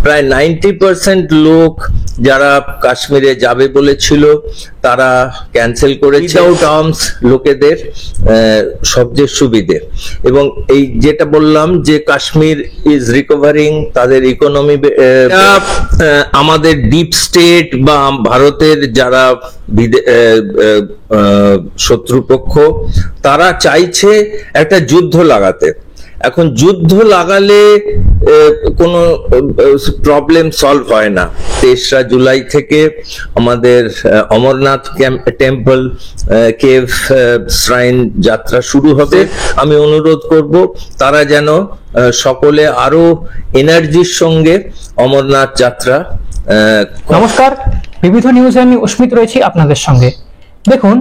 প্রায় 90% লোক যারা কাশ্মীরে যাবে বলেছিল তারা ক্যান্সেল করেছে। উইদাউট আর্মস লোকেদের সবচেয়ে সুবিধে, এবং এই যেটা বললাম যে কাশ্মীর ইজ রিকভারিং, তাদের ইকোনমি, আমাদের ডিপ স্টেট বা ভারতের যারা শত্রুপক্ষ তারা চাইছে একটা যুদ্ধ লাগাতে। এখন যুদ্ধ লাগালে কোনো প্রবলেম সলভ হয় না। 3রা জুলাই থেকে আমাদের অমরনাথ টেম্পল কেভ শ্রাইন যাত্রা শুরু হবে। আমি অনুরোধ করব তারা যেন সকলে আরো এনার্জির সঙ্গে অমরনাথ যাত্রা। নমস্কার, বিবিধ নিউজে আমি অস্মিত রয়েছি আপনাদের সঙ্গে। দেখুন,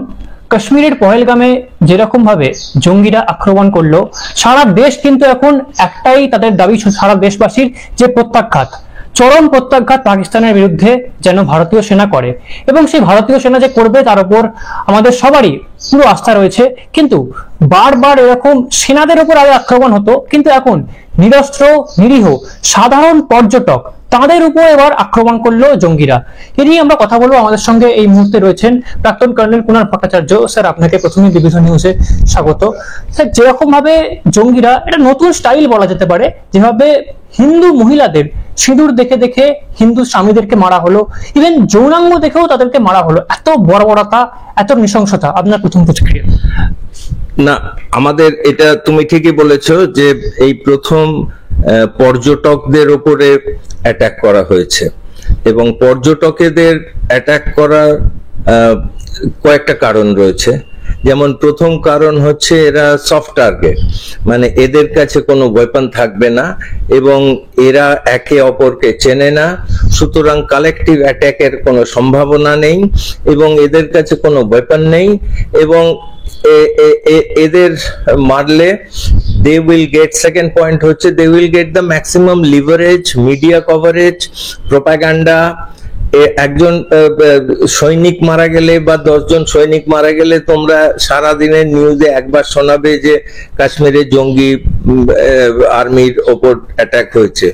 কাশ্মীরের পহেলগামে যেরকম ভাবে জঙ্গিরা আক্রমণ করলো, সারা দেশ কিন্তু এখন একটাই তাদের দাবি, সারা দেশবাসীর যে প্রত্যাঘাত, চরম প্রত্যাঘাত পাকিস্তানের বিরুদ্ধে যেন ভারতীয় সেনা করে, এবং সেই ভারতীয় সেনা যে করবে তার উপর আমাদের সবারই পুরো আস্থা রয়েছে। কিন্তু বারবার এরকম সেনাদের উপর আগে আক্রমণ হতো, কিন্তু এখন নিরস্ত্র নিরীহ সাধারণ পর্যটক তাদের উপর এবার আক্রমণ করলো জঙ্গিরা। এ নিয়ে আমরা কথা বলবো। আমাদের সঙ্গে এই মুহূর্তে রয়েছেন প্রাক্তন কর্নেল কুনাল ভট্টাচার্য। স্যার, আপনাকে প্রথমে বিবিধ নিউজে স্বাগত। স্যার, যেরকম ভাবে জঙ্গিরা, এটা নতুন স্টাইল বলা যেতে পারে, যেভাবে হিন্দু মহিলাদের সিঁদুর দেখে দেখে হিন্দু স্বামীদেরকে মারা হলো, ইভেন যৌনাঙ্গ দেখেও তাদেরকে মারা হলো, এত বর্বরতা, এত নৃশংসতা, আপনার প্রথম প্রতিক্রিয়া? না, আমাদের এটা তুমি ঠিকই বলেছো যে এই প্রথম পর্যটকদের উপরে অ্যাটাক করা হয়েছে, এবং পর্যটকদের অ্যাটাক করার কয়েকটা কারণ রয়েছে। যেমন প্রথম কারণ হচ্ছে এরা সফট টার্গেট, মানে এদের কাছে কোনো ওয়েপন থাকবে না এবং এরা একে অপরকে চেনে না, সুতরাং কালেকটিভ অ্যাটাকের কোনো সম্ভাবনা নেই এবং এদের কাছে কোনো ওয়েপন নেই, এবং এদের মারলে they will get, second point হচ্ছে they will get the maximum leverage, media coverage, propaganda। একজন সৈনিক মারা গেলে বা 10 জন সৈনিক মারা গেলে তোমরা সারা দিনের নিউজে একবার শোনাবে যে কাশ্মীরে জঙ্গি আর্মির ওপর অ্যাটাক হয়েছে,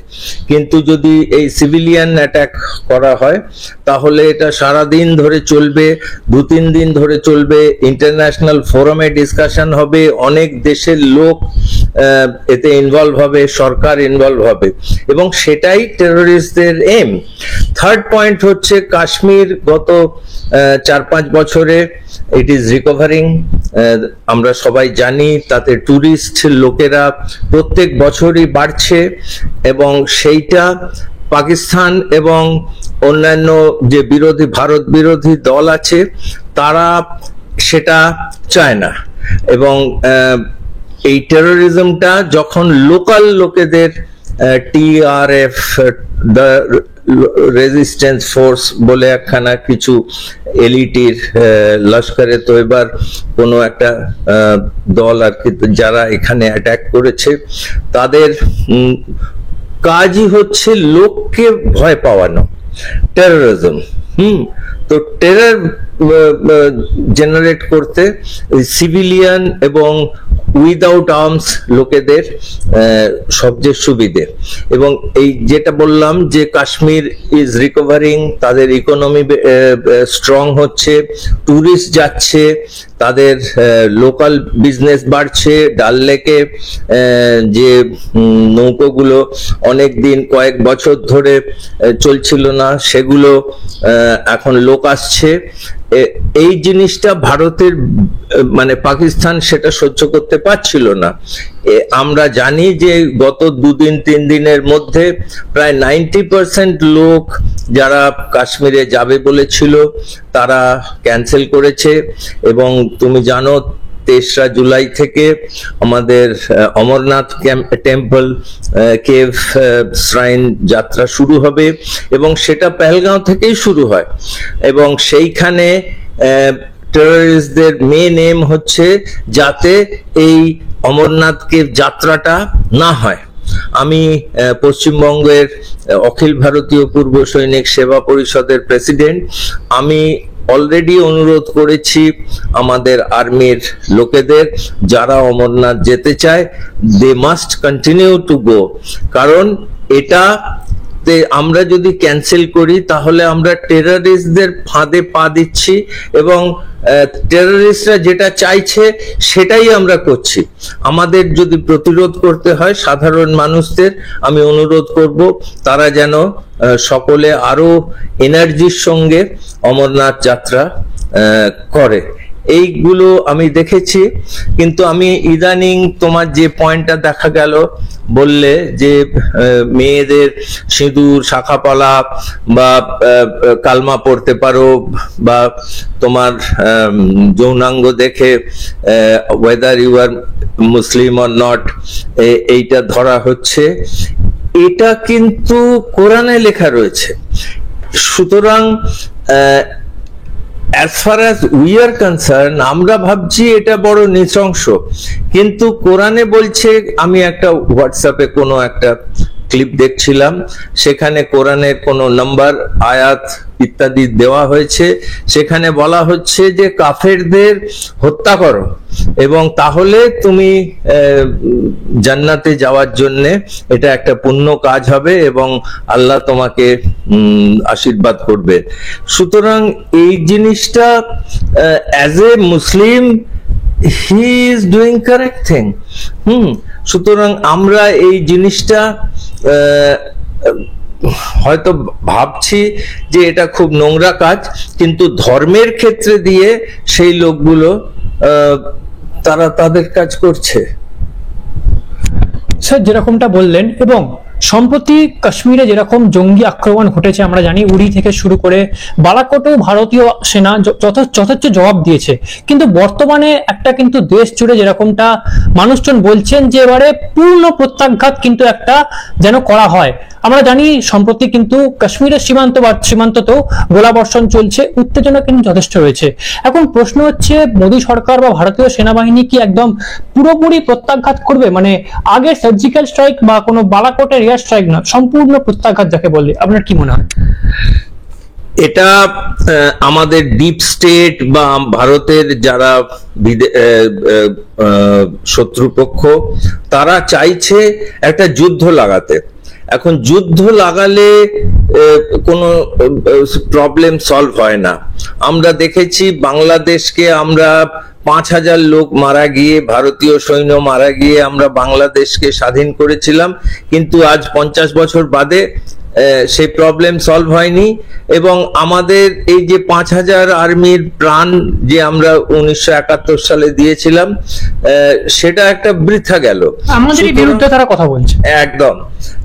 কিন্তু যদি এই সিভিলিয়ান অ্যাটাক করা হয় তাহলে এটা সারা দিন ধরে চলবে, 2-3 দিন ধরে চলবে, ইন্টারন্যাশনাল ফোরামে ডিসকাশন হবে, অনেক দেশের লোক এতে ইনভলভ হবে, সরকার ইনভলভ হবে, এবং সেটাই টেররিস্টদের এম। থার্ড পয়েন্ট হচ্ছে কাশ্মীর গত 4-5 বছরে ইট ইজ রিকভারিং। আমরা সবাই জানি তাতে ট্যুরিস্ট লোকেরা প্রত্যেক বছরই বাড়ছে, এবং সেইটা পাকিস্তান এবং অন্যান্য যে ভারত বিরোধী দল আছে তারা সেটা চায় না। এবং এই টেরোরিজমটা যখন লোকাল লোকেদের TRF, দ্য রেজিস্ট্যান্স ফোর্স বলে একখানা কিছু এলিটির লস্করে তৈবার কোনো একটা দল আর কি, যারা এখানে অ্যাটাক করেছে, তাদের কাজই হচ্ছে লোককে ভয় পাওয়ানো, টেরোরিজম। তো টেরর জেনারেট করতে সিভিলিয়ান এবং উইদাউট আর্মস লোকেদের সবচেয়ে সুবিধে, এবং এই যেটা বললাম যে কাশ্মীর ইজ রিকভারিং, তাদের ইকোনমি স্ট্রং হচ্ছে, ট্যুরিস্ট যাচ্ছে, তাদের লোকাল বিজনেস বাড়ছে। ডাল লেকে যে নৌকোগুলো অনেক দিন, কয়েক বছর ধরে চলছিল না, সেগুলো এখন লোক আসছে। এই জিনিসটা ভারতের, মানে পাকিস্তান সেটা সহ্য করতে পারছিল না। আমরা জানি যে গত 2-3 দিনের মধ্যে প্রায় 90% লোক যারা কাশ্মীরে যাবে বলেছিল তারা ক্যান্সেল করেছে, এবং তুমি জানো 3রা জুলাই থেকে আমাদের অমরনাথ টেম্পল কেভ শ্রাইন যাত্রা শুরু হবে, এবং সেটা পহেলগাঁও থেকেই শুরু হয়, এবং সেইখানে টেররিস্টদের মেন এম হচ্ছে যাতে এই অমরনাথ কেভ যাত্রাটা না হয়। আমি পশ্চিমবঙ্গের অখিল ভারতীয় পূর্ব সৈনিক সেবা পরিষদের প্রেসিডেন্ট। আমি অলরেডি অনুরোধ করেছি আমাদের আর্মির লোকেদের, যারা অমরনাথ যেতে চায় they must continue to go, কারণ এটা আমরা যদি ক্যান্সেল করি তাহলে আমরা টেররিস্টদের ফাঁদে পা দিচ্ছি, এবং টেররিস্টরা যেটা চাইছে সেটাই আমরা করছি। আমাদের যদি প্রতিরোধ করতে হয় সাধারণ মানুষদের, আমি অনুরোধ করব তারা যেন সকলে আরো এনার্জির সঙ্গে অমরনাথ যাত্রা করে। এইগুলো আমি দেখেছি। কিন্তু আমি ইদানিং তোমার যে পয়েন্টটা দেখা গেল, বললে যে মেয়েদের সিঁদুর, শাখাপলা বা কালমা পড়তে পারো, বা তোমার যৌনাঙ্গ দেখে whether you are Muslim or not এইটা ধরা হচ্ছে, এটা কিন্তু কোরআনে লেখা রয়েছে। সুতরাং as far as we are concerned, আমরা ভাবছি এটা বড় নৃশংস, কিন্তু কোরআনে বলছে, আমি একটা হোয়াটসঅ্যাপে কোনো একটা ক্লিপ দেখছিলাম, সেখানে কোরআনের কোনো নাম্বার, আয়াত ইত্যাদি দেওয়া হয়েছে, সেখানে বলা হচ্ছে যে কাফেরদের হত্যা করো এবং তাহলে তুমি জান্নাতে যাওয়ার জন্য এটা একটা পুণ্য কাজ হবে এবং আল্লাহ তোমাকে আশীর্বাদ করবে। সুতরাং এই জিনিসটা as a Muslim he is doing correct thing. সুতরাং আমরা এই জিনিসটা হয়তো ভাবছি যে এটা খুব নোংরা কাজ, কিন্তু ধর্মের ক্ষেত্রে দিয়ে সেই লোকগুলো তারা তাদের কাজ করছে। স্যার যেরকমটা বললেন, এবং সম্প্রতি কাশ্মীরে যেরকম জঙ্গি আক্রমণ ঘটেছে আমরা জানি, উড়ি থেকে শুরু করে বালাকোটেও ভারতীয় সেনা যথেচ্ছ জবাব দিয়েছে, কিন্তু বর্তমানে একটা কিন্তু দেশ জুড়ে যেরকমটা মানুষজন বলছেন যে এবারে পূর্ণ প্রত্যাঘাত কিন্তু একটা যেন করা হয়। আমরা জানি সম্প্রতি কিন্তু কাশ্মীরের সীমান্ততেও গোলাবর্ষণ চলছে, উত্তেজনা কিন্তু যথেষ্ট রয়েছে। এখন প্রশ্ন হচ্ছে, মোদী সরকার বা ভারতীয় সেনাবাহিনী কি একদম পুরোপুরি প্রত্যাঘাত করবে, মানে আগে সার্জিক্যাল স্ট্রাইক বা কোনো বালাকোটের এয়ার স্ট্রাইক না, সম্পূর্ণ প্রত্যাঘাত যাকে বলে, আপনার কি মনে হয়? এটা আমাদের ডিপ স্টেট বা ভারতের যারা শত্রুপক্ষ, তারা চাইছে একটা যুদ্ধ লাগাতে। এখন যুদ্ধ লাগালে কোনো প্রবলেম সলভ হয় না। আমরা দেখেছি বাংলাদেশকে, আমরা 5,000 লোক মারা গিয়ে, ভারতীয় সৈন্য মারা গিয়ে আমরা বাংলাদেশকে স্বাধীন করেছিলাম, কিন্তু আজ 50 বছর বাদে সেই প্রবলেম সলভ হয়নি। এবং আমাদের এই যে 5,000 আর্মির প্রাণ যে আমরা 1971 সালে দিয়েছিলাম, সেটা একটা বৃথা গেল, আমাদের বিরুদ্ধে তারা কথা বলছে একদম।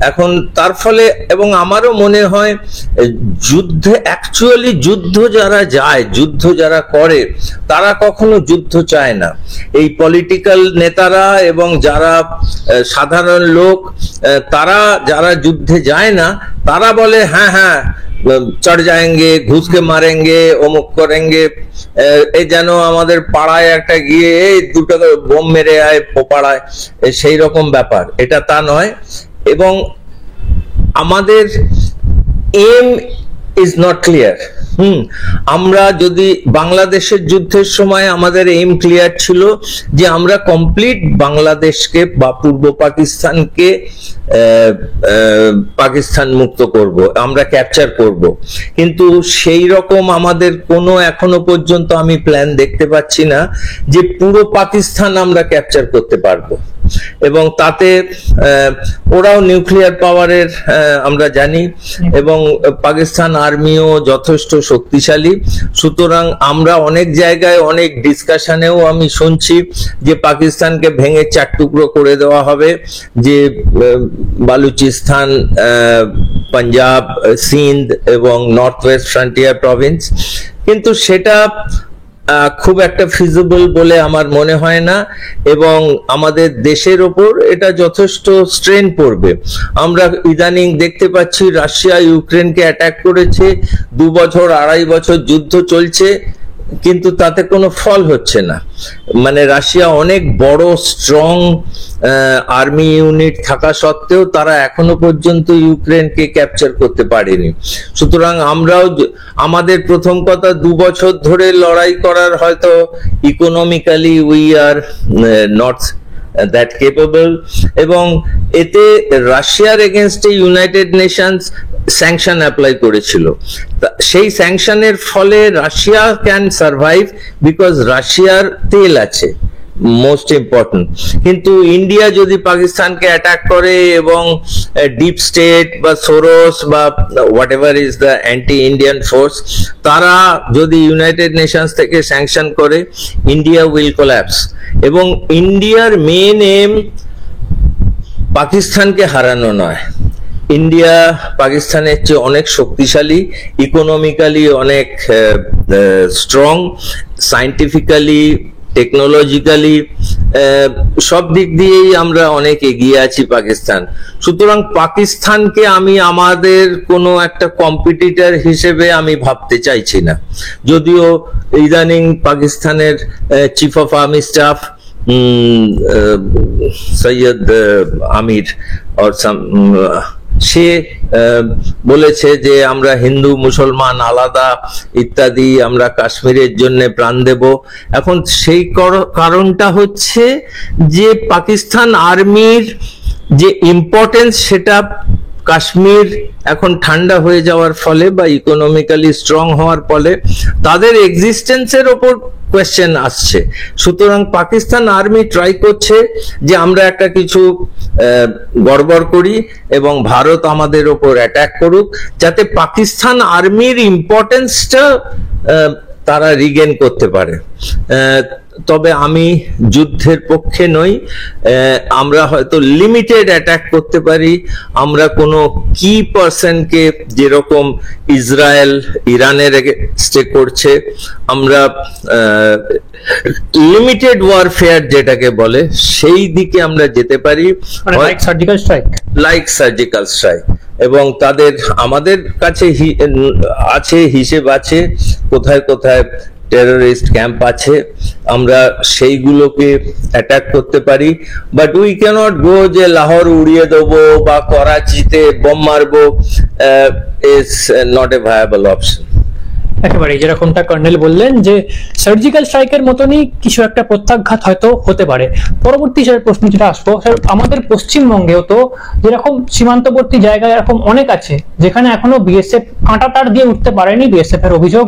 এখন তার ফলে, এবং আমারও মনে হয় যুদ্ধে, অ্যাকচুয়ালি যুদ্ধ যারা যায়, যুদ্ধ যারা করে, তারা কখনো যুদ্ধ চায় না। এই পলিটিক্যাল নেতারা এবং যারা সাধারণ লোক, তারা যারা যুদ্ধে যায় না, তারা বলে হ্যাঁ হ্যাঁ চড় যায়েঙ্গে, ঘুষকে মারেঙ্গে, অমুক করেঙ্গে। এই যেন আমাদের পাড়ায় একটা গিয়ে এই দুটো বোম মেরে আয় পাড়ায়, সেই রকম ব্যাপার। এটা তা নয়। এবং আমাদের এম ইজ নট ক্লিয়ার। আমরা যদি বাংলাদেশের যুদ্ধের সময় আমাদের এম ক্লিয়ার ছিল যে আমরা কমপ্লিট বাংলাদেশকে বা পূর্ব পাকিস্তানকে পাকিস্তান মুক্ত করব, আমরা ক্যাপচার করব, কিন্তু সেই রকম আমাদের কোনো এখনো পর্যন্ত আমি প্ল্যান দেখতে পাচ্ছি না যে পুরো পাকিস্তান আমরা ক্যাপচার করতে পারবো। এবং তাতে ওরাও নিউক্লিয়ার পাওয়ারের আমরা জানি, এবং পাকিস্তান আর্মিও যথেষ্ট শক্তিশালী। সুতরাং আমরা অনেক জায়গায় অনেক ডিসকাশনেও আমি শুনছি যে পাকিস্তানকে ভেঙে 4 টুকরো করে দেওয়া হবে, যে বালুচিস্তান, পাঞ্জাব, সিন্ধ এবং নর্থ ওয়েস্ট ফ্রন্টিয়ার প্রভিন্স। কিন্তু সেটা খুব একটা ফিজিবল বলে আমার মনে হয় না, এবং আমাদের দেশের ওপর এটা যথেষ্ট স্ট্রেন পড়বে। আমরা ইদানিং দেখতে পাচ্ছি রাশিয়া ইউক্রেনকে অ্যাটাক করেছে, 2 বছর 2.5 বছর যুদ্ধ চলছে, কিন্তু তাতে কোনো ফল হচ্ছে না। মানে রাশিয়া অনেক বড় স্ট্রং আর্মি ইউনিট থাকা সত্ত্বেও তারা এখনো পর্যন্ত ইউক্রেনকে ক্যাপচার করতে পারেনি। সুতরাং আমরাও, আমাদের প্রথম কথা 2 বছর ধরে লড়াই করার হয়তো economically we are not that capable, এবং এতে রাশিয়ার এগেনস্টে ইউনাইটেড নেশনস স্যাংশন অ্যাপ্লাই করেছিল। সেই স্যাংশনের ফলে রাশিয়া ক্যান সার্ভাইভ বিকজ রাশিয়ার তেল আছে, মোস্ট ইম্পর্টেন্ট। কিন্তু ইন্ডিয়া যদি পাকিস্তানকে অ্যাটাক করে এবং ডিপ স্টেট বা সোরস বা what ever is the anti Indian force, তারা যদি ইউনাইটেড নেশনস থেকে স্যাংশন করে, ইন্ডিয়া উইল কোল্যাপস। এবং ইন্ডিয়ার মেন এম পাকিস্তানকে হারানো নয়। ইন্ডিয়া পাকিস্তানের চেয়ে অনেক শক্তিশালী, ইকোনমিক্যালি অনেক স্ট্রং, সায়েন্টিফিক্যালি, টেকনোলজিক্যালি, সব দিক দিয়েই আমরা অনেক এগিয়ে আছি পাকিস্তান। সুতরাং পাকিস্তানকে আমি আমাদের কোনো একটা কম্পিটিটর হিসেবে আমি ভাবতে চাইছি না। যদিও ইদানিং পাকিস্তানের chief of army staff Syed Amir or সে বলেছে যে আমরা হিন্দু মুসলমান আলাদা ইত্যাদি, আমরা কাশ্মীরের জন্য প্রাণ দেব। এখন সেই কারণটা হচ্ছে যে পাকিস্তান আর্মির যে ইম্পর্টেন্স, সেটা কাশ্মীর এখন ঠান্ডা হয়ে যাওয়ার ফলে বা ইকোনমিক্যালি স্ট্রং হওয়ার ফলে তাদের এক্সিস্টেন্সের ওপর কোয়েশ্চেন আসছে। সুতরাং পাকিস্তান আর্মি ট্রাই করছে যে আমরা একটা কিছু গড়বড় করি এবং ভারত আমাদের ওপর অ্যাটাক করুক, যাতে পাকিস্তান আর্মির ইম্পর্টেন্সটা তারা রিগেন করতে পারে। তবে আমি যুদ্ধের পক্ষে নই। আমরা হয়তো লিমিটেড অ্যাটাক করতে পারি, আমরা কোনো কি পার্সনকে, যেরকম ইসরায়েল ইরানের এগেইনস্টে করছে, আমরা লিমিটেড ওয়ারফেয়ার যেটাকে বলে সেই দিকে আমরা যেতে পারি, লাইক সার্জিক্যাল স্ট্রাইক। এবং তাদের আমাদের কাছে আছে হিসেব আছে কোথায় কোথায় টেররিস্ট ক্যাম্প আছে, আমরা সেইগুলোকে অ্যাটাক করতে পারি। বাট উই ক্যানট গো যে লাহোর উড়িয়ে দেবো বা করাচিতে বোম মারবো, is not a viable option. একেবারে যেরকমটা কর্নেল বললেন যে সার্জিক্যাল স্ট্রাইকের মতনই কিছু একটা প্রত্যাঘাত হয়তো হতে পারে। পরবর্তী প্রশ্ন যেটা আসবো, আমাদের পশ্চিমবঙ্গেও তো যেরকম সীমান্তবর্তী জায়গায় এরকম অনেক আছে যেখানে এখনো বিএসএফ কাঁটা তার দিয়ে উঠতে পারেনি। বিএসএফ এর অভিযোগ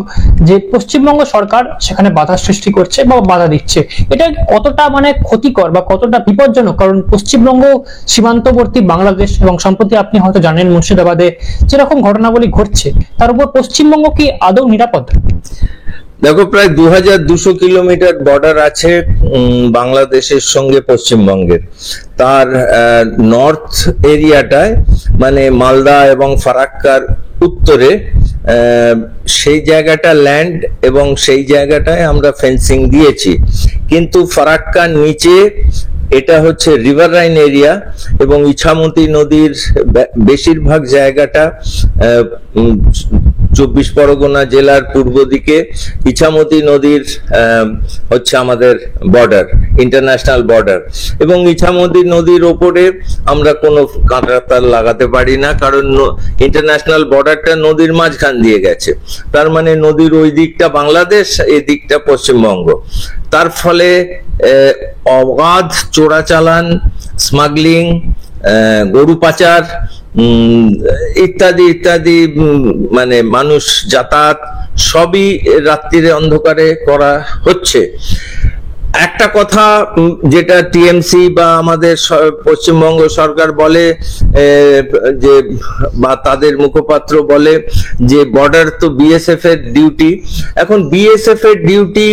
যে পশ্চিমবঙ্গ সরকার সেখানে বাধা সৃষ্টি করছে বা বাধা দিচ্ছে। এটা কতটা মানে ক্ষতিকর বা কতটা বিপজ্জনক? কারণ পশ্চিমবঙ্গ সীমান্তবর্তী বাংলাদেশ, এবং সম্প্রতি আপনি হয়তো জানেন মুর্শিদাবাদে যেরকম ঘটনাবলী ঘটছে, তার উপর পশ্চিমবঙ্গ কি আদৌ নিরাপদ? দেখো, প্রায় 2200 কিলোমিটার বর্ডার আছে বাংলাদেশের সঙ্গে পশ্চিমবঙ্গের। তার নর্থ এরিয়াটায়, মানে মালদা এবং ফারাক্কার উত্তরে, সেই জায়গাটা ল্যান্ড এবং সেই জায়গাটায় আমরা ফেন্সিং দিয়েছি। কিন্তু ফারাক্কার নিচে এটা হচ্ছে রিভার রাইন এরিয়া এবং ইছামতি নদীর বেশিরভাগ জায়গাটা 24 পরগনা জেলার পূর্ব দিকে ইছামতি নদীর হচ্ছে আমাদের বর্ডার, ইন্টারন্যাশনাল বর্ডার। এবং ইছামতি নদীর ওপরে আমরা কোনো কাঁটাতার লাগাতে পারি না, কারণ ইন্টারন্যাশনাল বর্ডারটা নদীর মাঝখান দিয়ে গেছে। তার মানে নদীর ওই দিকটা বাংলাদেশ, এই দিকটা পশ্চিমবঙ্গ। তার ফলে অবাধ চোরাচালান, স্মাগলিং, গরু পাচার ইত্যাদি ইত্যাদি, মানে মানুষ যাতায়াত সবই রাত্রিরে অন্ধকারে করা হচ্ছে। একটা কথা যেটা টিএমসি বা আমাদের পশ্চিমবঙ্গ সরকার বলে, যে বা তাদের মুখপাত্র বলে যে বর্ডার তো বিএসএফ এর ডিউটি। এখন বিএসএফ এর ডিউটি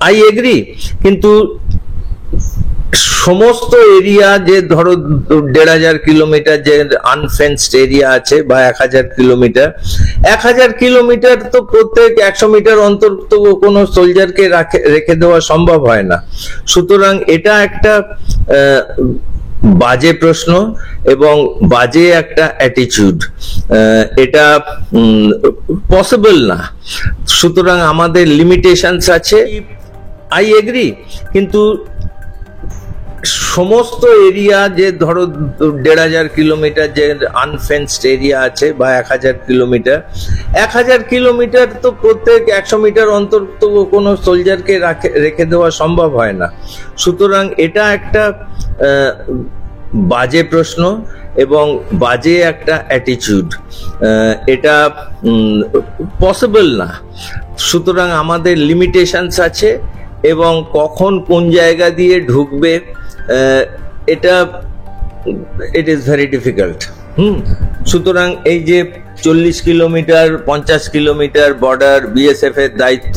আই এগ্রি, কিন্তু সমস্ত এরিয়া যে ধরো 1500 কিলোমিটার যে আনফেন্সড এরিয়া আছে বা 1000 কিলোমিটার তো প্রত্যেক 100 মিটার অন্তর তো কোনো সোলজারকে রেখে দেওয়া সম্ভব হয় না। সুতরাং এটা একটা বাজে প্রশ্ন এবং বাজে একটা অ্যাটিটিউড, এটা পসিবল না। সুতরাং আমাদের লিমিটেশনস আছে, আই এগ্রি, কিন্তু সমস্ত এরিয়া যে ধরো 1500 কিলোমিটার যে আনফেন্সড এরিয়া আছে বা 1000 কিলোমিটার তো প্রত্যেক 100 মিটার অন্তর তো কোনো সোলজারকে রেখে দেওয়া সম্ভব হয় না। সুতরাং এটা একটা বাজে প্রশ্ন এবং বাজে একটা অ্যাটিটিউড, এটা পসিবল না। সুতরাং আমাদের লিমিটেশনস আছে এবং কখন কোন জায়গা দিয়ে ঢুকবে এটা ইট ইজ ভেরি ডিফিকাল্ট। সুতরাং এই যে 40 কিলোমিটার 50 কিলোমিটার বর্ডার বিএসএফ এর দায়িত্ব,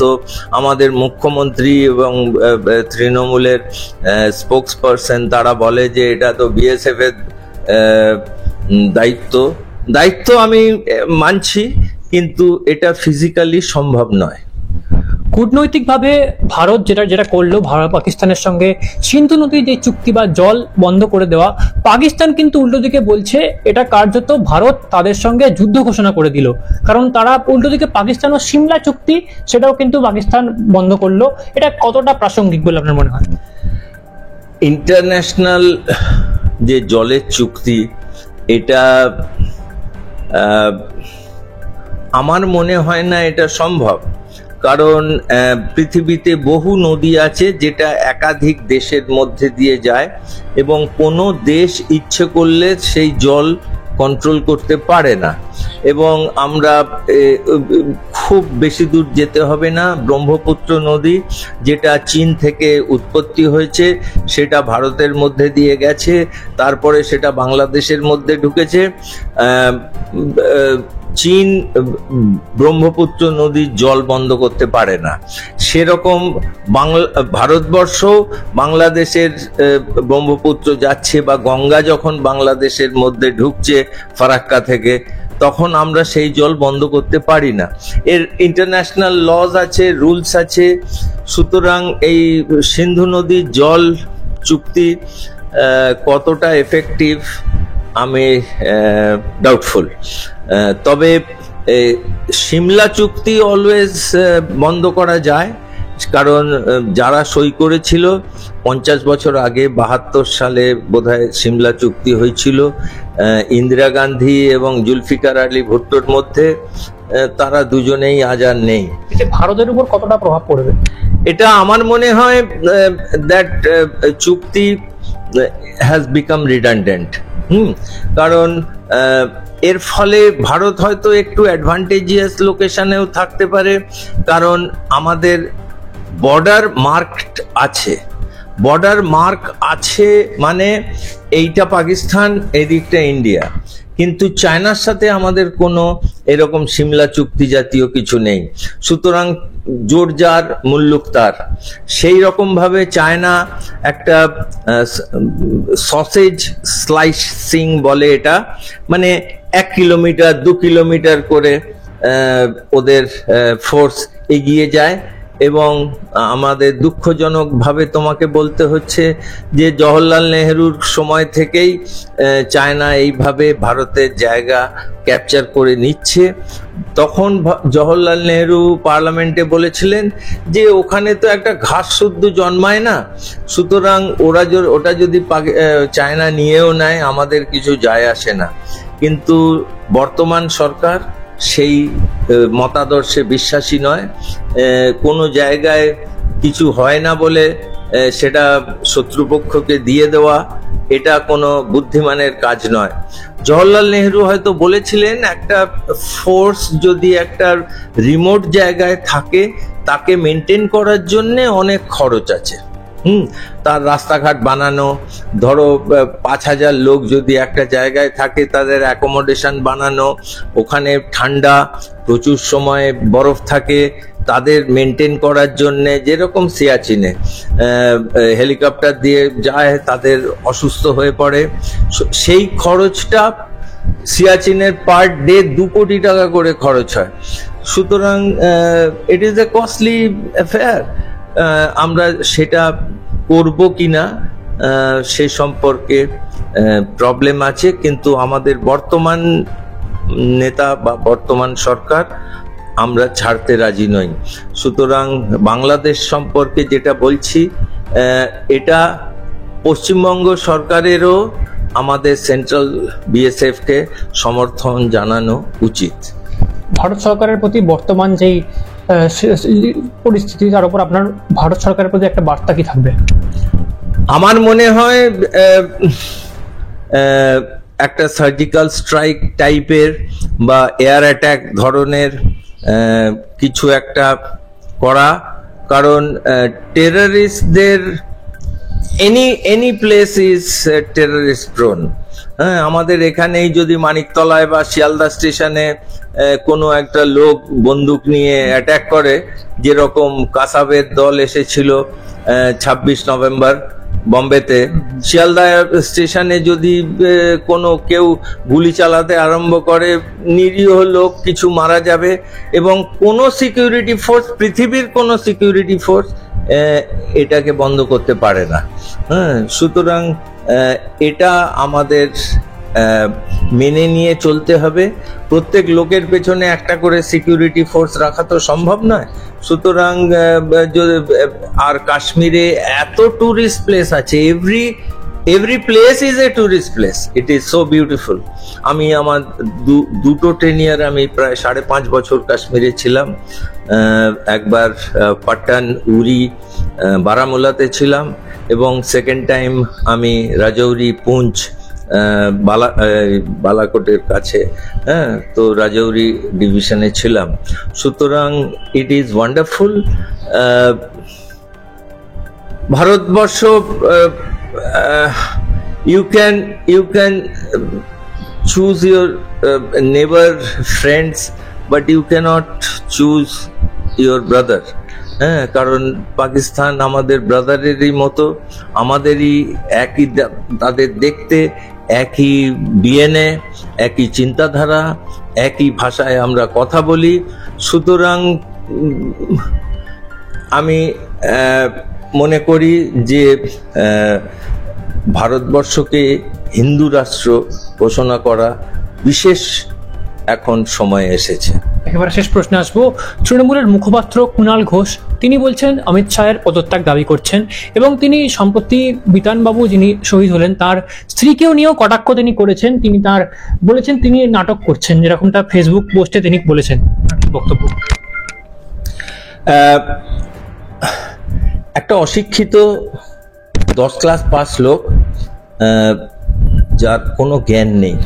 আমাদের মুখ্যমন্ত্রী এবং তৃণমূলের স্পোক্স পারসন তারা বলে যে এটা তো বিএসএফ এর দায়িত্ব আমি মানছি, কিন্তু এটা ফিজিক্যালি সম্ভব নয়। কূটনৈতিকভাবে ভারত যেটা করলো, ভারত পাকিস্তানের সঙ্গে সিন্ধু নদীর যে চুক্তি বা জল বন্ধ করে দেওয়া, পাকিস্তান কিন্তু উল্টো দিকে বলছে এটা কার্যত ভারত তাদের সঙ্গে যুদ্ধ ঘোষণা করে দিল, কারণ তারা উল্টো দিকে পাকিস্তান ও সিমলা চুক্তি সেটাও কিন্তু পাকিস্তান বন্ধ করলো। এটা কতটা প্রাসঙ্গিক বলে আপনার মনে হয়? ইন্টারন্যাশনাল যে জলের চুক্তি, এটা আমার মনে হয় না এটা সম্ভব, কারণ পৃথিবীতে বহু নদী আছে যেটা একাধিক দেশের মধ্যে দিয়ে যায় এবং কোনো দেশ ইচ্ছে করলে সেই জল কন্ট্রোল করতে পারে না। এবং আমরা খুব বেশি দূর যেতে হবে না, ব্রহ্মপুত্র নদী যেটা চীন থেকে উৎপত্তি হয়েছে সেটা ভারতের মধ্যে দিয়ে গেছে, তারপরে সেটা বাংলাদেশের মধ্যে ঢুকেছে। চীন ব্রহ্মপুত্র নদীর জল বন্ধ করতে পারে না, সেরকম ভারতবর্ষ বাংলাদেশের ব্রহ্মপুত্র যাচ্ছে বা গঙ্গা যখন বাংলাদেশের মধ্যে ঢুকছে ফারাক্কা থেকে, তখন আমরা সেই জল বন্ধ করতে পারি না। এর ইন্টারন্যাশনাল লজ আছে, রুলস আছে। সুতরাং এই সিন্ধু নদীর জল চুক্তি কতটা এফেক্টিভ আমি ডাউটফুল। তবে সিমলা চুক্তি অলওয়েজ বন্ধ করা যায়, কারণ যারা সই করেছিল 50 বছর আগে 72 সালে বোধহয় সিমলা চুক্তি হয়েছিল ইন্দিরা গান্ধী এবং জুলফিকার আলী ভুট্টোর মধ্যে, তারা দুজনেই আজ আর নেই। ভারতের উপর কতটা প্রভাব পড়বে এটা আমার মনে হয় দ্যাট চুক্তি হ্যাজ বিকাম রিডান্ডেন্ট। কারণ এর ফলে ভারত হয়তো একটু অ্যাডভান্টেজিয়াস লোকেশনেও থাকতে পারে, কারণ আমাদের বর্ডার মার্ক আছে, মানে এইটা পাকিস্তান, এদিকটা ইন্ডিয়া, কিন্তু চায়নার সাথে আমাদের কোনো এরকম সিমলা চুক্তি জাতীয় কিছু নেই। সুতরাং জোর যার মুল্লুক তার, সেই রকম ভাবে চায়না একটা সসেজ স্লাইসিং বলে এটা, মানে 1 কিলোমিটার 2 কিলোমিটার করে ওদের ফোর্স এগিয়ে যায়। এবং আমাদের দুঃখজনক ভাবে তোমাকে বলতে হচ্ছে যে জওহরলাল নেহরুর সময় থেকেই চায়না এইভাবে ভারতের জায়গা ক্যাপচার করে নিচ্ছে। তখন জওহরলাল নেহরু পার্লামেন্টে বলেছিলেন যে ওখানে তো একটা ঘাস শুদ্ধ জন্মায় না, সুতরাং ওটা যদি চায়না নিয়েও নেয় আমাদের কিছু যায় আসে না। কিন্তু বর্তমান সরকার সেই মতাদর্শে বিশ্বাসী নয়। কোনো জায়গায় কিছু হয় না বলে সেটা শত্রুপক্ষকে দিয়ে দেওয়া, এটা কোনো বুদ্ধিমানের কাজ নয়। জওহরলাল নেহরু হয়তো বলেছিলেন একটা ফোর্স যদি একটা রিমোট জায়গায় থাকে তাকে মেনটেন করার জন্য অনেক খরচ আছে। তার রাস্তাঘাট বানানো, ধরো 5000 লোক যদি একটা জায়গায় থাকে তাদের অ্যাকোমোডেশন বানানো, ওখানে ঠান্ডা, প্রচুর সময় বরফ থাকে, তাদের মেনটেন করার জন্যে, যেরকম সিয়াচিনে হেলিকপ্টার দিয়ে যায়, তাদের অসুস্থ হয়ে পড়ে, সেই খরচটা সিয়াচিনের পার ডে 2 কোটি টাকা করে খরচ হয়। সুতরাং it is a costly affair. আমরা সেটা করব কিনা সে সম্পর্কে প্রবলেম আছে, কিন্তু আমাদের বর্তমান নেতা বা বর্তমান সরকার আমরা ছাড়তে রাজি নই। সুতরাং বাংলাদেশ সম্পর্কে যেটা বলছি, এটা পশ্চিমবঙ্গ সরকারেরও আমাদের সেন্ট্রাল বিএসএফ কে সমর্থন জানানো উচিত। ভারত সরকারের প্রতি বর্তমান যেই পরিস্থিতি, তার উপর আপনার ভারত সরকারের প্রতি একটা বার্তা কি থাকবে? আমার মনে হয় একটা সার্জিক্যাল স্ট্রাইক টাইপের বা এয়ার অ্যাটাক ধরনের কিছু একটা করা, কারণ টেররিস্টদের any place is terrorist prone. হ্যাঁ, আমাদের এখানেই যদি মানিকতলায় বা শিয়ালদা স্টেশনে কোনো একটা লোক বন্দুক নিয়ে অ্যাটাক করে, যেরকম কাসাবের দল এসেছিল 26 নভেম্বর বম্বেতে, শিয়ালদা স্টেশনে যদি কোনো কেউ গুলি চালাতে আরম্ভ করে, নিরীহ লোক কিছু মারা যাবে এবং কোনো সিকিউরিটি ফোর্স, পৃথিবীর কোনো সিকিউরিটি ফোর্স এটাকে বন্ধ করতে পারে না। হ্যাঁ, সুতরাং এটা আমাদের মেনে নিয়ে চলতে হবে। প্রত্যেক লোকের পেছনে একটা করে সিকিউরিটি ফোর্স রাখা তো সম্ভব নয়। সুতরাং আর কাশ্মীরে এত টুরিস্ট প্লেস আছে, every place is a tourist place, it is so beautiful. আমি আমার দুটো টেনিয়ার আমি প্রায় 5.5 বছর কাশ্মীরে ছিলাম। একবার পাটান, উরি, বারামুলাতে ছিলাম এবং সেকেন্ড টাইম আমি রাজৌরি, পুঞ্চ, বালাকোটের কাছে, হ্যাঁ, তো রাজৌরি ডিভিশনে ছিলাম। সুতরাং it is wonderful. Bharatvarsha, you can choose your neighbor, friends, but you cannot choose your brother. হ্যাঁ, কারণ পাকিস্তান আমাদের ব্রাদারেরই মতো, আমাদেরই একই, তাদের দেখতে একই ডিএনএ, একই চিন্তাধারা, একই ভাষায় আমরা কথা বলি। সুতরাং আমি মনে করি যে ভারতবর্ষকে হিন্দু রাষ্ট্র ঘোষণা করা বিশেষ এখন সময় এসেছে। একেবারে শেষ প্রশ্নে আসবো। তৃণমূলের মুখপাত্র কুণাল ঘোষ তিনি বলছেন অমিত শাহের পদত্যাগ দাবি করছেন এবং তিনি সম্প্রতি বিতানবাবু যিনি শহীদ হলেন তার স্ত্রীকেও নিয়েও কটাক্ষ তিনি করেছেন। তিনি তার বলেছেন তিনি নাটক করছেন, যেরকমটা ফেসবুক পোস্টে তিনি বলেছেন। বক্তব্য, একটা অশিক্ষিত 10 ক্লাস পাস লোক, যার কোনো জ্ঞান নেই,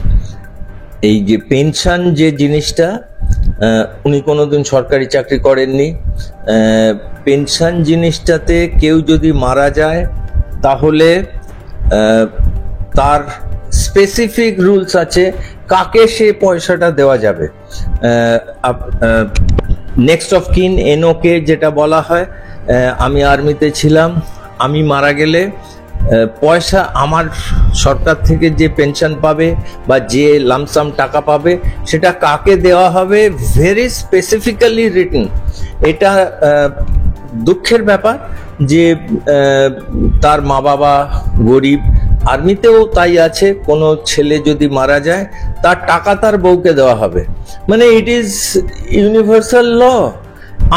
এই যে পেনশন যে জিনিসটা, উনি কোনোদিন সরকারি চাকরি করেননি। পেনশন জিনিসটাতে কেউ যদি মারা যায় তাহলে তার স্পেসিফিক রুলস আছে কাকে সে পয়সাটা দেওয়া যাবে। নেক্সট অফ কিন, এনওকে যেটা বলা হয়। আমি আর্মিতে ছিলাম, আমি মারা গেলে পয়সা আমার সরকার থেকে যে পেনশন পাবে বা যে লামসাম টাকা পাবে সেটা কাকে দেওয়া হবে ভেরি স্পেসিফিক্যালি রিটেন। এটা দুঃখের ব্যাপার যে তার মা বাবা গরিব, আর্মিতেও তাই আছে, কোনো ছেলে যদি মারা যায় তার টাকা তার বউকে দেওয়া হবে, মানে it is universal law,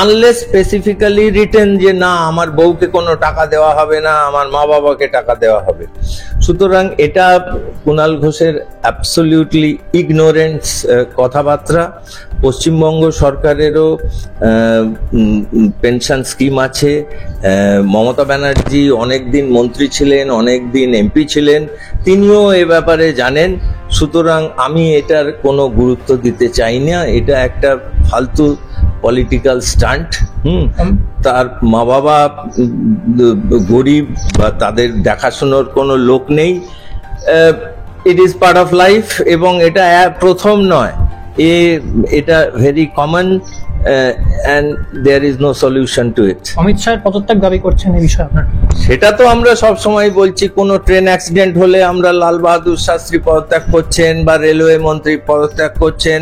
unless specifically written যে না আমার বউকে কোনো টাকা দেওয়া হবে না, আমার মা বাবাকে টাকা দেওয়া হবে। সুতরাং এটা কুণাল ঘোষের অ্যাবসলিউটলি ইগনোরেন্স কথাবার্তা। পশ্চিমবঙ্গ সরকারেরও পেনশন স্কিম আছে। মমতা ব্যানার্জি অনেকদিন মন্ত্রী ছিলেন, অনেকদিন এমপি ছিলেন, তিনিও এ ব্যাপারে জানেন। সুতরাং আমি এটার কোনো গুরুত্ব দিতে চাই না, এটা একটা ফালতু পলিটিক্যাল স্টান্ট। তার মা বাবা গরিব বা তাদের দেখাশোনার কোনো লোক নেই, it is part of life এবং এটা প্রথম নয়, এটা very common and there is no solution to it. Amit শাহের পদত্যাগ দাবি করছেন, এই বিষয়ে আপনার? সেটা তো আমরা সব সময় বলছি, কোনো ট্রেন অ্যাক্সিডেন্ট হলে আমরা লাল বাহাদুর শাস্ত্রী পদত্যাগ করছেন বা রেলওয়ে মন্ত্রী পদত্যাগ করছেন।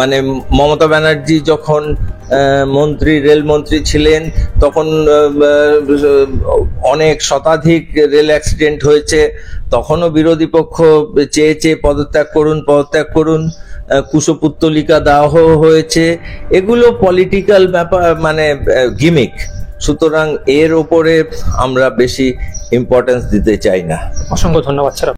মানে মমতা ব্যানার্জি যখন মন্ত্রী, রেলমন্ত্রী ছিলেন তখন অনেক শতাধিক রেল অ্যাক্সিডেন্ট হয়েছে, তখনও বিরোধী পক্ষ চেয়ে পদত্যাগ করুন। কুশপুত্তলিকা দাহ হয়েছে, এগুলো পলিটিক্যাল ব্যাপার, মানে গিমিক। সুতরাং এর ওপরে আমরা বেশি ইম্পর্টেন্স দিতে চাই না। অসংখ্য ধন্যবাদ স্যার।